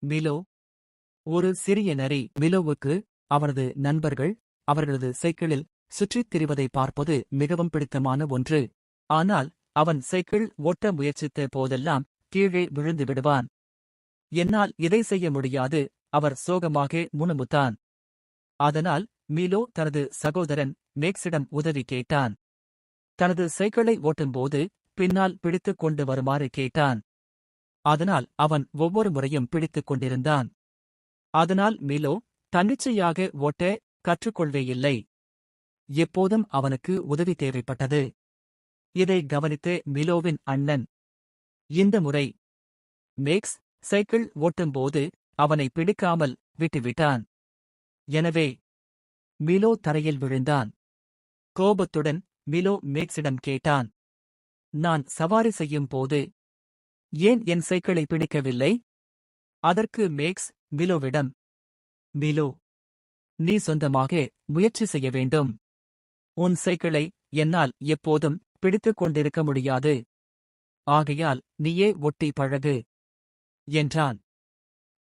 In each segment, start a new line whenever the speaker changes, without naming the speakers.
மிலோ. ஒரு சிறிய நரி மிலோவுக்கு அவனது நண்பர்கள் அவர்களது சைக்கிளில் சுற்றித் திரிவதை பார்ப்பது மிகவும் பிடித்தமான ஒன்று. ஆனால் அவன் சைக்கிள் ஓட்ட முயற்சித்த போதெல்லாம் கீழே விழுந்து விடுவான். என்னால் இதை செய்ய முடியாது, அவர் சோகமாக முணுமுத்தான். அதனால் மிலோ தனது சகோதரன் மேக்ஸிடம் உதவி கேட்டான். தனது சைக்கிளை ஓட்டும்போது பின்னால் பிடித்துக் கொண்டு வருமாறு கேட்டான். அதனால் அவன் ஒவ்வொரு முறையும் பிடித்துக் கொண்டிருந்தான். அதனால் மிலோ தன்னிச்சையாக ஓட்ட கற்றுக்கொள்வேயில்லை. எப்போதும் அவனுக்கு உதவி தேவைப்பட்டது. இதை கவனித்த மிலோவின் அண்ணன் இந்த முறை மேக்ஸ் சைக்கிள் ஓட்டும்போது அவனை பிடிக்காமல் விட்டுவிட்டான். எனவே மிலோ தரையில் விழுந்தான். கோபத்துடன் மிலோ மேக்ஸிடம் கேட்டான், நான் சவாரி செய்யும் போது ஏன் என் சைக்கிளை பிடிக்கவில்லை? அதற்கு மேக்ஸ் மிலோவிடம், மிலோ, நீ சொந்தமாக முயற்சி செய்ய வேண்டும். உன் சைக்கிளை என்னால் எப்போதும் பிடித்துக் கொண்டிருக்க முடியாது. ஆகையால் நீயே ஒட்டி பழகு என்றான்.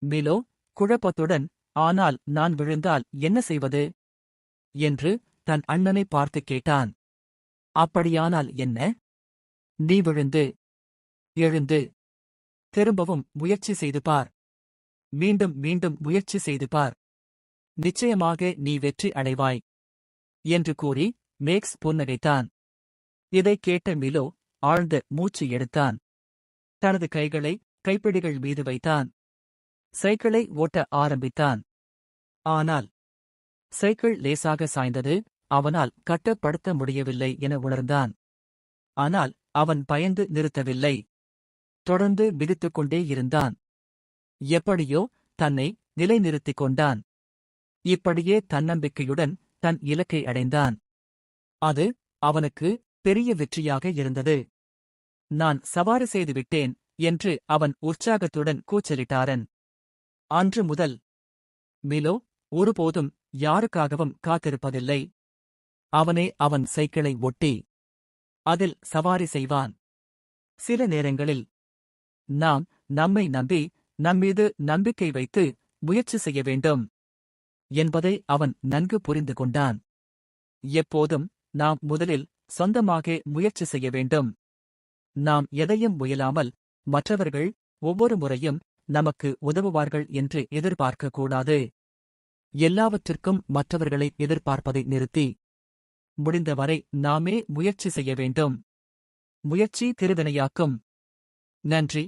மிலோ குழப்பத்துடன், ஆனால் நான் விழுந்தால் என்ன செய்வது என்று தன் அண்ணனை பார்த்து கேட்டான். அப்படியானால் என்ன? நீ விழுந்து எழுந்து திரும்பவும் முயற்சி செய்து பார். மீண்டும் மீண்டும் முயற்சி செய்து பார். நிச்சயமாக நீ வெற்றி அடைவாய் என்று கூறி மேக்ஸ் புன்னகைத்தான். இதைக் கேட்ட மிலோ ஆழ்ந்த மூச்சு எடுத்தான். தனது கைகளை கைப்பிடிகள் மீது வைத்தான். சைக்கிளை ஓட்ட ஆரம்பித்தான். ஆனால் சைக்கிள் லேசாக சாய்ந்தது. அவனால் கட்டுப்படுத்த முடியவில்லை என உணர்ந்தான். ஆனால் அவன் பயந்து நிறுத்தவில்லை. தொடர்ந்து மிதித்துக் கொண்டே இருந்தான். எப்படியோ தன்னை நிலைநிறுத்திக் கொண்டான். இப்படியே தன்னம்பிக்கையுடன் தன் இலக்கை அடைந்தான். அது அவனுக்கு பெரிய வெற்றியாக இருந்தது. நான் சவாரி செய்துவிட்டேன் என்று அவன் உற்சாகத்துடன் கூச்சலிட்டாரன். அன்று முதல் மிலோ ஒருபோதும் யாருக்காகவும் காத்திருப்பதில்லை. அவனே அவன் சைக்கிளை ஒட்டி அதில் சவாரி செய்வான். சில நேரங்களில் நாம் நம்மை நம்பி நம்மீது நம்பிக்கை வைத்து முயற்சி செய்ய வேண்டும் என்பதை அவன் நன்கு புரிந்து கொண்டான். எப்போதும் நாம் முதலில் சொந்தமாக முயற்சி செய்ய வேண்டும். நாம் எதையும் முயலாமல் மற்றவர்கள் ஒவ்வொரு முறையும் நமக்கு உதவுவார்கள் என்று எதிர்பார்க்கக்கூடாது. எல்லாவற்றிற்கும் மற்றவர்களை எதிர்பார்ப்பதை நிறுத்தி முடிந்தவரை நாமே முயற்சி செய்ய வேண்டும். முயற்சி திருவினையாக்கும். நன்றி.